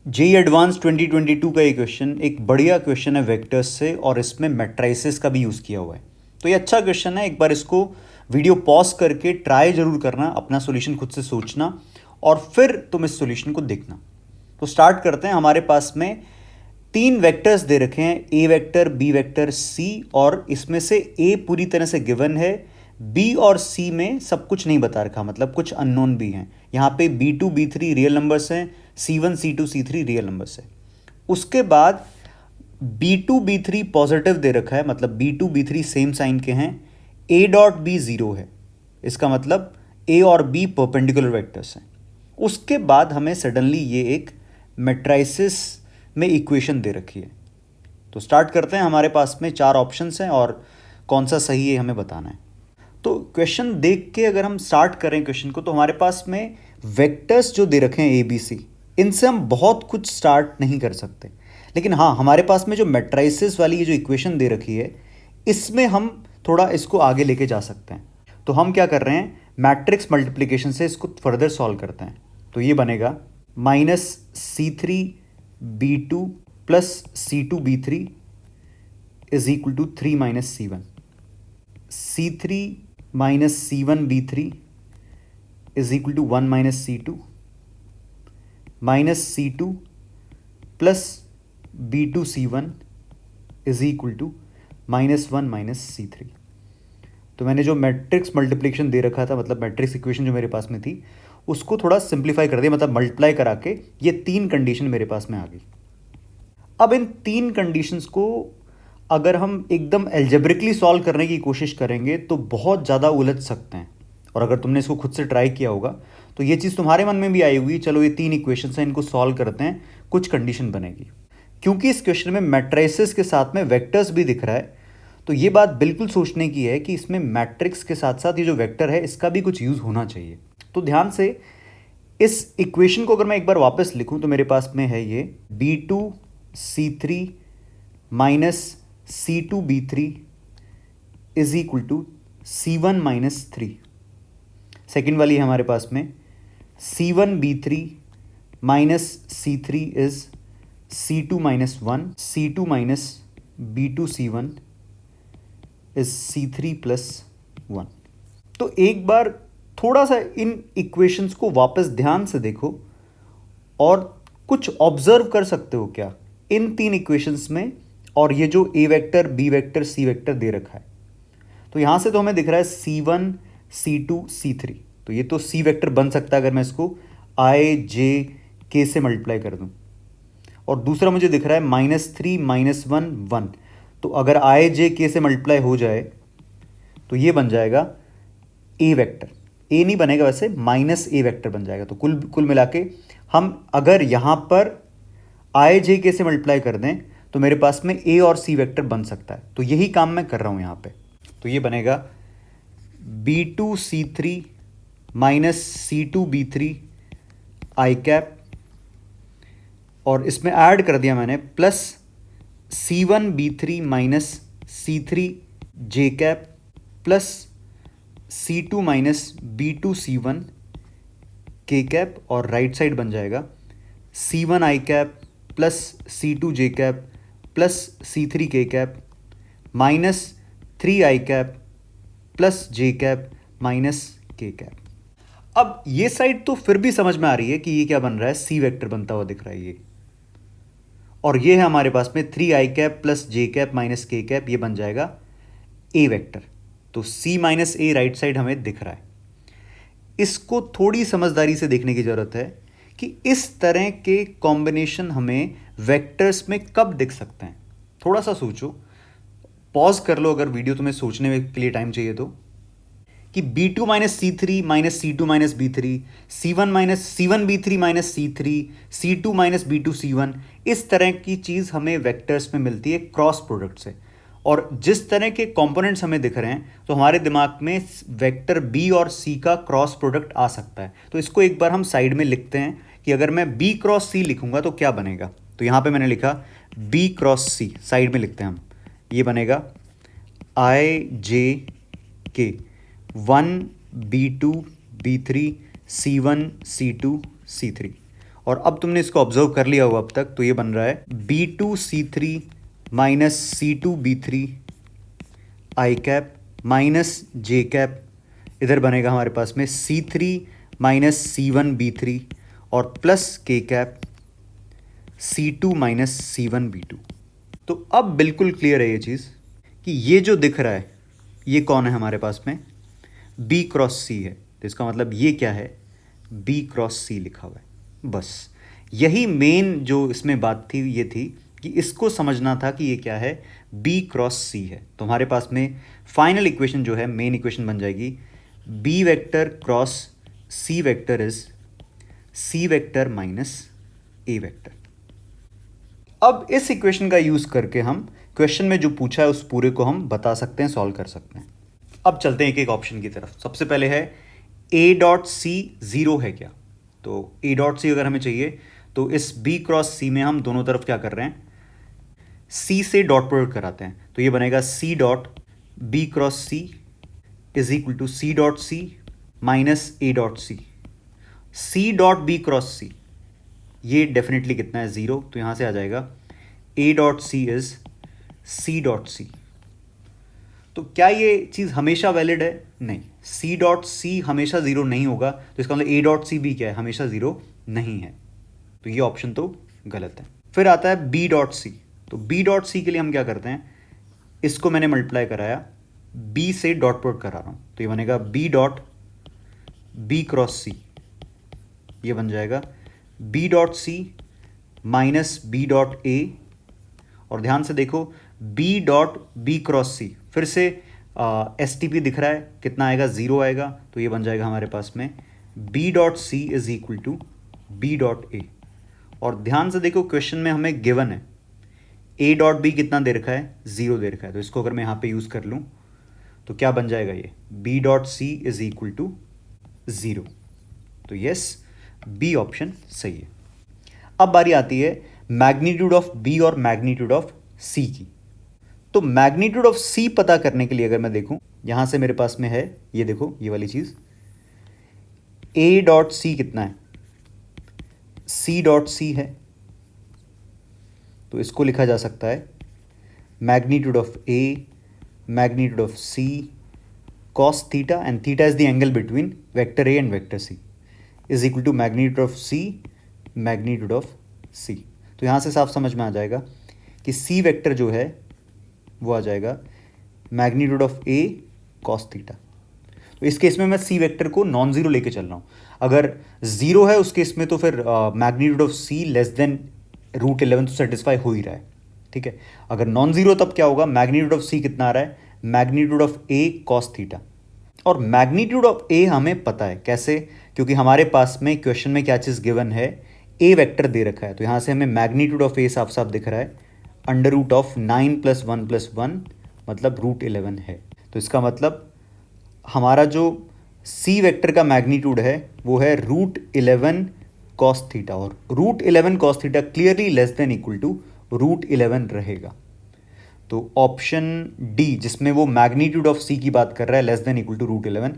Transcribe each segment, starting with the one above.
JEE advance 2022 का ये question एक बढ़िया क्वेश्चन है वेक्टर्स से, और इसमें मैट्राइसेस का भी यूज़ किया हुआ है। तो ये अच्छा क्वेश्चन है, एक बार इसको वीडियो पॉज करके ट्राई जरूर करना, अपना सॉल्यूशन खुद से सोचना और फिर तुम इस सॉल्यूशन को देखना। तो स्टार्ट करते हैं। हमारे पास में तीन वेक्टर्स दे रखे हैं, ए वेक्टर, बी वेक्टर, सी, और इसमें से ए पूरी तरह से गिवन है, बी और सी में सब कुछ नहीं बता रखा, मतलब कुछ अननोन भी हैं। यहाँ पे B2 B3 रियल नंबर्स हैं, C1 C2 C3 real numbers है। उसके बाद B2 B3 पॉजिटिव दे रखा है, मतलब B2 B3 सेम साइन के हैं, A डॉट B जीरो है, इसका मतलब A और B परपेंडिकुलर वेक्टर्स हैं। उसके बाद हमें सडनली ये एक मैट्राइसिस में इक्वेशन दे रखी है। तो स्टार्ट करते हैं। हमारे पास में चार ऑप्शंस हैं और कौन सा सही है हमें बताना है। तो क्वेश्चन देख के अगर हम स्टार्ट करें क्वेश्चन को, तो हमारे पास में वेक्टर्स जो दे रखे हैं ए बी सी, इनसे हम बहुत कुछ स्टार्ट नहीं कर सकते, लेकिन हाँ हमारे पास में जो मैट्राइसिस वाली ये जो इक्वेशन दे रखी है, इसमें हम थोड़ा इसको आगे लेके जा सकते हैं। तो हम क्या कर रहे हैं, मैट्रिक्स मल्टीप्लिकेशन से इसको फर्दर सॉल्व करते हैं। तो ये बनेगा -C3B2 plus C2B3 is equal to 3 minus C1। C3 minus C1B3 is equal to 1 minus C2 minus C2 plus B2C1 is equal to -1 minus C3। तो मैंने जो मैट्रिक्स मल्टीप्लिकेशन दे रखा था, मतलब मैट्रिक्स इक्वेशन जो मेरे पास में थी, उसको थोड़ा सिंप्लीफाई कर दिया, मतलब मल्टीप्लाई करा के ये तीन कंडीशन मेरे पास में आ गई। अब इन तीन कंडीशंस को अगर हम एकदम एल्जेब्रिकली सॉल्व करने की कोशिश करेंगे तो बहुत ज़्यादा उलझ सकते हैं। और अगर तुमने इसको खुद से ट्राई किया होगा तो ये चीज़ तुम्हारे मन में भी आई हुई, चलो ये तीन इक्वेशंस हैं, इनको सॉल्व करते हैं, कुछ कंडीशन बनेगी। क्योंकि इस क्वेश्चन में मैट्रिसेस के साथ में वेक्टर्स भी दिख रहा है, तो ये बात बिल्कुल सोचने की है कि इसमें मैट्रिक्स के साथ साथ ये जो वेक्टर है इसका भी कुछ यूज़ होना चाहिए। तो ध्यान से इस इक्वेशन को अगर मैं एक बार वापस लिखूं तो मेरे पास में है ये B2C3 minus C2B3 is equal to C1 minus 3। Second वाली है हमारे पास में C1B3 minus C3 is C2 minus 1, C2 minus B2C1 is C3 plus 1। तो एक बार थोड़ा सा इन इक्वेशंस को वापस ध्यान से देखो और कुछ ऑब्जर्व कर सकते हो क्या इन तीन इक्वेशंस में, और ये जो ए vector, B vector, C vector दे रखा है। तो यहां से तो हमें दिख रहा है C1 C2 C3, तो ये तो सी वेक्टर बन सकता है अगर मैं इसको I J K से मल्टीप्लाई कर दूं। और दूसरा मुझे दिख रहा है -3 -1 1, तो अगर I J K से मल्टीप्लाई हो जाए तो ये बन जाएगा ए वेक्टर। ए नहीं बनेगा वैसे, माइनस ए वेक्टर बन जाएगा। तो कुल मिला के हम अगर यहां पर I J K से मल्टीप्लाई कर दें तो मेरे पास में ए और सी वेक्टर बन सकता है। तो यही काम मैं कर रहा हूं यहां पे। तो ये बनेगा B2C3 माइनस C2B3 आई कैप, और इसमें ऐड कर दिया मैंने plus C1B3 minus C3 cap plus C2 minus B2C1 cap, और राइट साइड बन जाएगा C1 I cap plus C2 cap plus C3 cap minus 3 I cap plus cap minus cap. अब ये साइड तो फिर भी समझ में आ रही है कि ये क्या बन रहा है, सी वेक्टर बनता हुआ दिख रहा है ये, और ये है हमारे पास में 3 I cap plus cap minus cap, ये बन जाएगा ए वेक्टर। तो C minus A right side हमें दिख रहा है। इसको थोड़ी समझदारी से देखने की जरूरत है कि इस तरह के कॉम्बिनेशन हमें वेक्टर्स में कब दिख सकते हैं। थोड़ा सा सोचो, पॉज कर लो अगर वीडियो तुम्हें सोचने के लिए टाइम चाहिए तो, कि B2 minus C3 minus C2 minus B3, C1 minus C1B3 minus C3, C2 minus B2C1, इस तरह की चीज़ हमें वेक्टर्स में मिलती है क्रॉस प्रोडक्ट से। और जिस तरह के कंपोनेंट्स हमें दिख रहे हैं तो हमारे दिमाग में वेक्टर B और C का क्रॉस प्रोडक्ट आ सकता है। तो इसको एक बार हम साइड में लिखते हैं कि अगर मैं B क्रॉस C लिखूंगा तो क्या बनेगा। तो यहाँ पे मैंने लिखा B क्रॉस C, साइड में लिखते हैं हम, ये बनेगा I J K 1 B2 B3 C1 C2 C3, और अब तुमने इसको ऑब्जर्व कर लिया होगा अब तक, तो ये बन रहा है B2C3 माइनस C2B3 आई कैप माइनस जे कैप, इधर बनेगा हमारे पास में C3 माइनस C1B3 और प्लस के कैप C2 माइनस C1B2। तो अब बिल्कुल क्लियर है ये चीज़ कि ये जो दिख रहा है ये कौन है हमारे पास में, B क्रॉस C है। तो इसका मतलब ये क्या है, B क्रॉस C लिखा हुआ है। बस यही मेन जो इसमें बात थी ये थी कि इसको समझना था कि ये क्या है, B क्रॉस C है। तो हमारे पास में फाइनल इक्वेशन जो है, मेन इक्वेशन बन जाएगी B vector cross C vector is C vector minus A vector. अब इस इक्वेशन का यूज़ करके हम क्वेश्चन में जो पूछा है उस पूरे को हम बता सकते हैं, सॉल्व कर सकते हैं। अब चलते हैं एक एक ऑप्शन की तरफ। सबसे पहले है A डॉट C ज़ीरो है क्या, तो A डॉट C अगर हमें चाहिए तो इस B क्रॉस C में हम दोनों तरफ क्या कर रहे हैं, C से डॉट प्रोडक्ट कराते हैं। तो ये बनेगा C dot B cross C is equal to C dot C minus A dot C। C dot B cross C ये डेफिनेटली कितना है, ज़ीरो, तो यहाँ से आ जाएगा A dot C is C dot C। तो क्या ये चीज़ हमेशा वैलिड है, नहीं, C डॉट C हमेशा ज़ीरो नहीं होगा, तो इसका मतलब A डॉट C भी क्या है, हमेशा ज़ीरो नहीं है, तो ये ऑप्शन तो गलत है। फिर आता है B डॉट C। तो B डॉट C के लिए हम क्या करते हैं, इसको मैंने मल्टीप्लाई कराया, B से डॉट प्रोडक्ट करा रहा हूँ, तो ये बनेगा B dot B cross C, ये बन जाएगा B dot C minus B dot A। और ध्यान से देखो B dot B cross C, फिर से एस टी पी दिख रहा है, कितना आएगा, ज़ीरो आएगा, तो ये बन जाएगा हमारे पास में B dot C is equal to B dot A। और ध्यान से देखो क्वेश्चन में हमें गिवन है A डॉट B कितना दे रखा है, ज़ीरो दे रखा है, तो इसको अगर मैं यहाँ पे यूज़ कर लूँ तो क्या बन जाएगा, ये B dot C is equal to zero. तो यस, बी ऑप्शन सही है। अब बारी आती है मैग्नीट्यूड ऑफ बी और मैग्नीट्यूड ऑफ सी की। तो मैग्नीट्यूड ऑफ सी पता करने के लिए अगर मैं देखूं, यहां से मेरे पास में है, ये देखो ये वाली चीज, ए डॉट सी कितना है, सी डॉट सी है, तो इसको लिखा जा सकता है magnitude of A magnitude of C cos theta, and theta is the angle between vector A and vector C, is equal to magnitude of C magnitude of C. तो यहाँ से साफ समझ में आ जाएगा कि सी वेक्टर जो है वो आ जाएगा magnitude of A cos theta. तो इस केस में मैं सी वेक्टर को नॉन जीरो लेके चल रहा हूँ, अगर जीरो है उस केस में तो फिर magnitude of C less than √11 तो सेटिस्फाई हो ही रहा है, ठीक है। अगर नॉन जीरो तब क्या होगा, मैग्नीट्यूड ऑफ सी कितना आ रहा है, magnitude of A cos theta. और मैग्नीट्यूड ऑफ ए हमें पता है कैसे, क्योंकि हमारे पास में क्वेश्चन में क्या चीज़ गिवन है, ए वेक्टर दे रखा है, तो यहाँ से हमें मैग्नीट्यूड ऑफ ए साफ साफ दिख रहा है, अंडर रूट ऑफ 9 + 1 + 1 मतलब √11 है। तो इसका मतलब हमारा जो सी वेक्टर का मैग्नीट्यूड है वो है √11 कॉस थीटा, और √11 cos theta clearly less than equal to √11 रहेगा। तो ऑप्शन डी जिसमें वो मैग्नीट्यूड ऑफ सी की बात कर रहा है less than equal to √11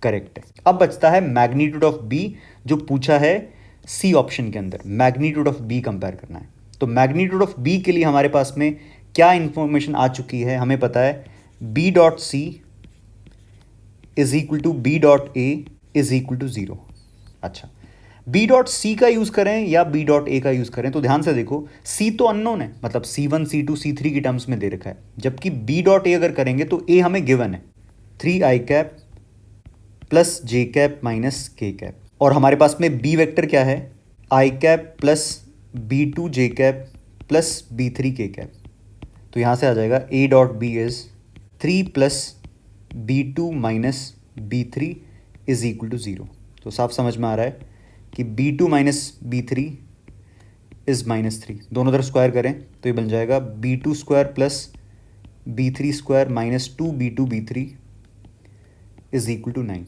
correct है। अब बचता है मैग्नीट्यूड ऑफ बी, जो पूछा है सी ऑप्शन के अंदर, मैग्नीट्यूड ऑफ बी कंपेयर करना है। तो मैग्नीट्यूड ऑफ बी के लिए हमारे पास में क्या इंफॉर्मेशन आ चुकी है, हमें पता है B dot C is equal to B dot A is equal to 0। अच्छा, बी डॉट सी का यूज़ करें या बी डॉट ए का यूज़ करें, तो ध्यान से देखो सी तो अननोन है, मतलब C1 C2 C3 की टर्म्स में दे रखा है, जबकि बी डॉट ए अगर करेंगे तो ए हमें गिवन है 3i cap plus J cap minus K cap, और हमारे पास में बी वेक्टर क्या है, I cap plus B2 J cap plus B3 K cap. तो यहाँ से आ जाएगा A dot B is 3 plus B2 minus B3 is equal to 0। तो साफ समझ में आ रहा है कि B2 माइनस B3 इज -3, दोनों तरफ स्क्वायर करें तो ये बन जाएगा B2 square plus B3 square minus 2B2 B3 is equal to 9।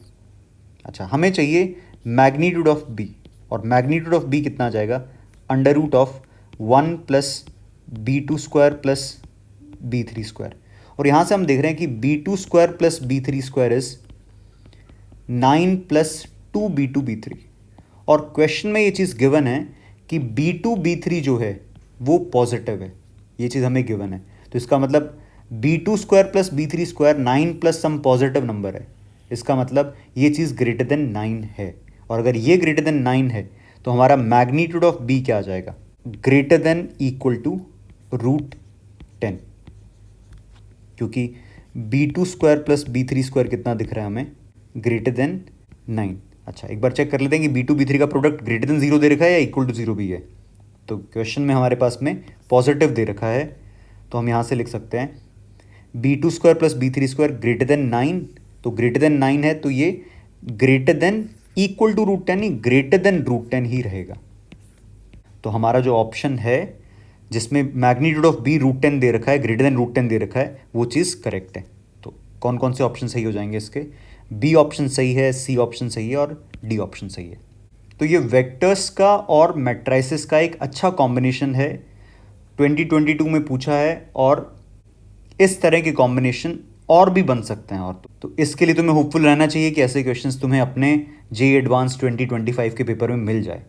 अच्छा, हमें चाहिए मैग्नीट्यूड ऑफ B, और मैग्नीट्यूड ऑफ B कितना आ जाएगा, under root of 1 plus B2 square plus B3 square, और यहाँ से हम देख रहे हैं कि B2 square plus B3 square is 9 plus 2B2 B3, और क्वेश्चन में ये चीज़ गिवन है कि B2 B3 जो है वो पॉजिटिव है, ये चीज़ हमें गिवन है। तो इसका मतलब B2 square plus B3 square 9 plus some positive number है, इसका मतलब ये चीज़ ग्रेटर देन 9 है। और अगर ये ग्रेटर देन 9 है तो हमारा मैग्नीट्यूड ऑफ B क्या आ जाएगा, ग्रेटर देन इक्वल टू √10, क्योंकि B2 square plus B3 square कितना दिख रहा है हमें, ग्रेटर देन 9। अच्छा, एक बार चेक कर लेते हैं कि B2 B3 का प्रोडक्ट ग्रेटर देन 0 दे रखा है या इक्वल टू 0 भी है। तो क्वेश्चन में हमारे पास में पॉजिटिव दे रखा है, तो हम यहाँ से लिख सकते हैं B2 square plus B3 square greater than 9, तो ग्रेटर देन 9 है तो ये ग्रेटर देन इक्वल टू √10 नहीं, ग्रेटर देन √10 ही रहेगा। तो हमारा जो ऑप्शन है जिसमें मैग्नीट्यूड ऑफ B √10 दे रखा है, ग्रेटर देन √10 दे रखा है, वो चीज़ करेक्ट है। तो कौन कौन से ऑप्शन सही हो जाएंगे इसके, B ऑप्शन सही है, C ऑप्शन सही है और D ऑप्शन सही है। तो ये वेक्टर्स का और मैट्राइसिस का एक अच्छा कॉम्बिनेशन है, 2022 में पूछा है, और इस तरह के कॉम्बिनेशन और भी बन सकते हैं। और तो इसके लिए तुम्हें होपफुल रहना चाहिए कि ऐसे क्वेश्चंस तुम्हें अपने JEE एडवांस 2025 के पेपर में मिल जाए।